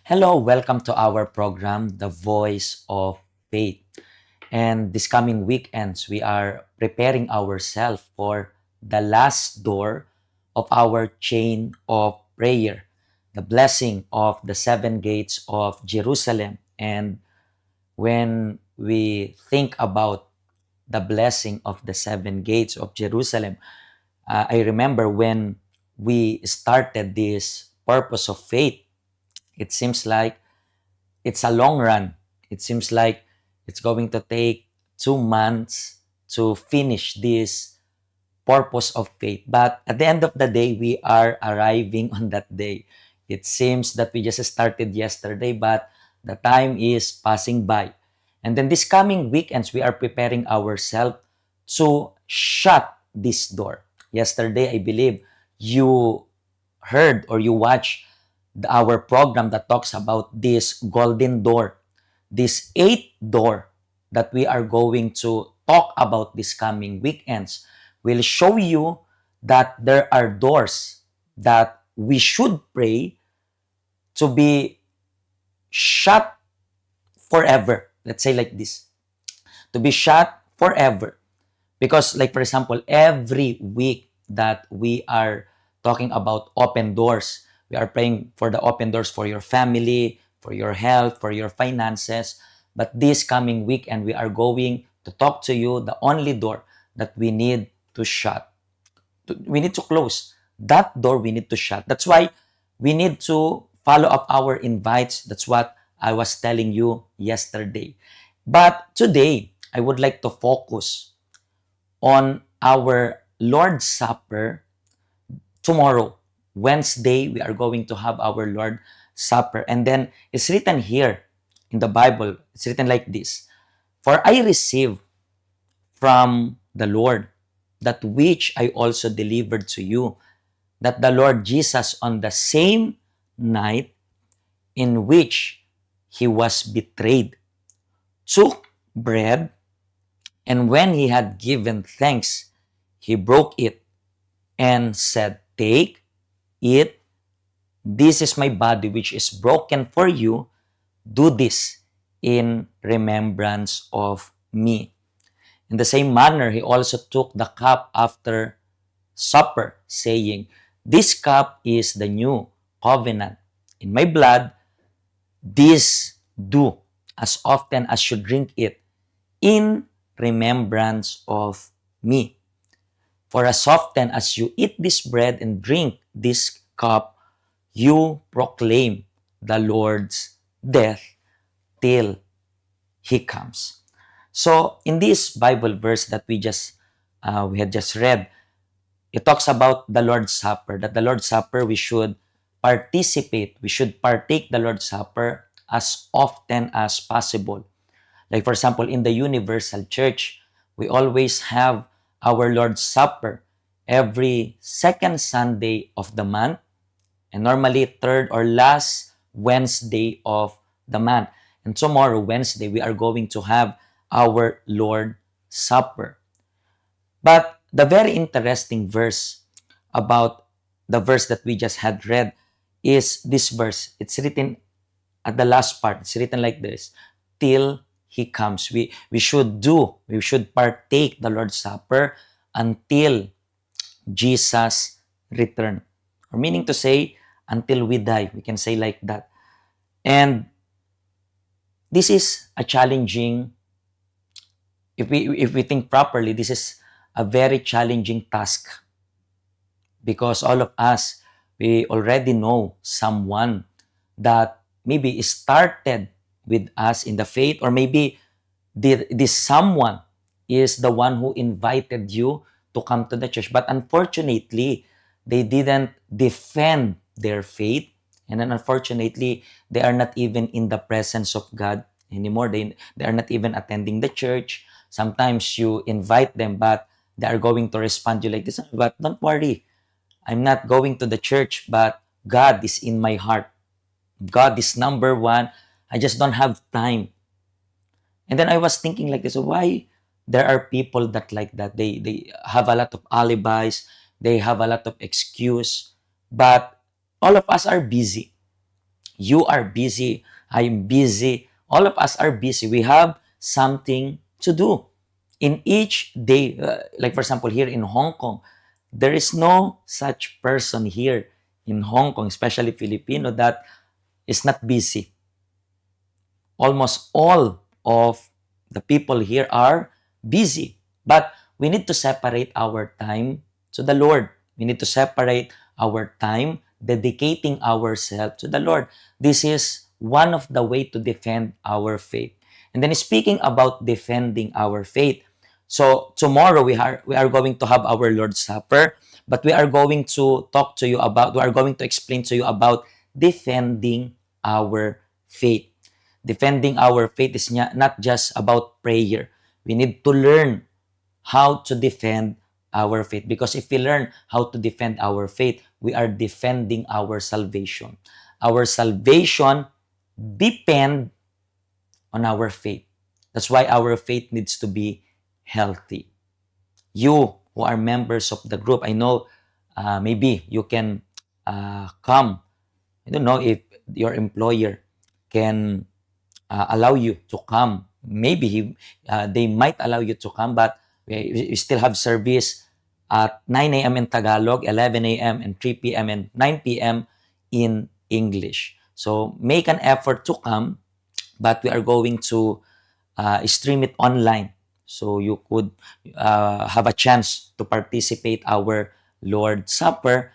Hello, welcome to our program, The Voice of Faith. And this coming weekends, we are preparing ourselves for the last door of our chain of prayer, the blessing of the seven gates of Jerusalem. And when we think about the blessing of the seven gates of Jerusalem, I remember when we started this purpose of faith, it seems like it's a long run. It seems like it's going to take 2 months to finish this purpose of faith. But at the end of the day, we are arriving on that day. It seems that we just started yesterday, but the time is passing by. And then this coming weekends, we are preparing ourselves to shut this door. Yesterday, I believe you heard or you watched our program that talks about this golden door, this eighth door that we are going to talk about this coming weekends will show you that there are doors that we should pray to be shut forever. Let's say like this, to be shut forever. Because like for example, every week that we are talking about open doors, we are praying for the open doors for your family, for your health, for your finances. But this coming weekend, we are going to talk to you the only door that we need to shut. We need to close. That door we need to shut. That's why we need to follow up our invites. That's what I was telling you yesterday. But today, I would like to focus on our Lord's Supper tomorrow. Wednesday, we are going to have our Lord's Supper. And then it's written here in the Bible, it's written like this: For I received from the Lord that which I also delivered to you, that the Lord Jesus, on the same night in which he was betrayed, took bread, and when he had given thanks, he broke it and said, Take, eat, this is my body which is broken for you. Do this in remembrance of me. In the same manner, he also took the cup after supper, saying, This cup is the new covenant in my blood. This do as often as you drink it in remembrance of me. For as often as you eat this bread and drink this cup, you proclaim the Lord's death till he comes. So in this Bible verse that we had just read, it talks about the Lord's Supper. That the Lord's Supper we should participate. We should partake the Lord's Supper as often as possible. Like for example, in the Universal Church, we always have our Lord's Supper every second Sunday of the month, and normally third or last Wednesday of the month. And tomorrow, Wednesday, we are going to have our Lord Supper. But the very interesting verse about the verse that we just had read is this verse. It's written at the last part. It's written like this: till he comes. We should partake the Lord's Supper until Jesus return. Or meaning to say, until we die. We can say like that. And this is a challenging, if we think properly, this is a very challenging task, because all of us, we already know someone that maybe started with us in the faith, or maybe this someone is the one who invited you to come to the church. But unfortunately, they didn't defend their faith. And then unfortunately, they are not even in the presence of God anymore. They are not even attending the church. Sometimes you invite them, but they are going to respond you like this: But don't worry, I'm not going to the church, but God is in my heart. God is number one. I just don't have time. And then I was thinking like this: why there are people that like that? They have a lot of alibis, they have a lot of excuse, but all of us are busy. You are busy. I'm busy. All of us are busy. We have something to do. In each day, like for example, here in Hong Kong, there is no such person here in Hong Kong, especially Filipino, that is not busy. Almost all of the people here are busy. But we need to separate our time to the Lord. We need to separate our time dedicating ourselves to the Lord. This is one of the way to defend our faith. And then speaking about defending our faith, so tomorrow we are going to have our Lord's Supper, but we are going to talk to you about, we are going to explain to you about defending our faith. Defending our faith is not just about prayer. We need to learn how to defend our faith. Because if we learn how to defend our faith, we are defending our salvation. Our salvation depends on our faith. That's why our faith needs to be healthy. You who are members of the group, I know maybe you can come. I don't know if your employer can allow you to come. Maybe they might allow you to come, but we still have service at 9 a.m. in Tagalog, 11 a.m. and 3 p.m. and 9 p.m. in English. So make an effort to come, but we are going to stream it online. So you could have a chance to participate our Lord's Supper,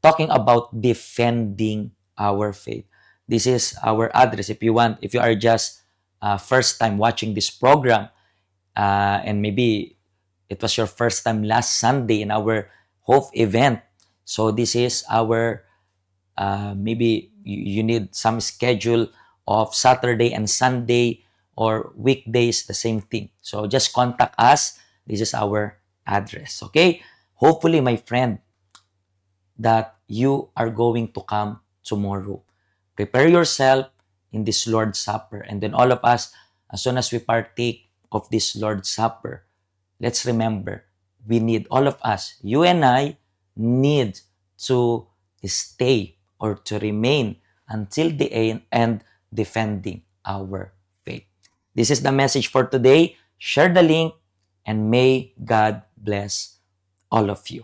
talking about defending our faith. This is our address. If you want, if you are just first time watching this program, and maybe it was your first time last Sunday in our Hope event, so this is our, maybe you need some schedule of Saturday and Sunday or weekdays, the same thing. So just contact us. This is our address. Okay? Hopefully, my friend, that you are going to come tomorrow. Prepare yourself in this Lord's Supper. And then all of us, as soon as we partake of this Lord's Supper, let's remember, we need, all of us, you and I, need to stay or to remain until the end defending our faith. This is the message for today. Share the link and may God bless all of you.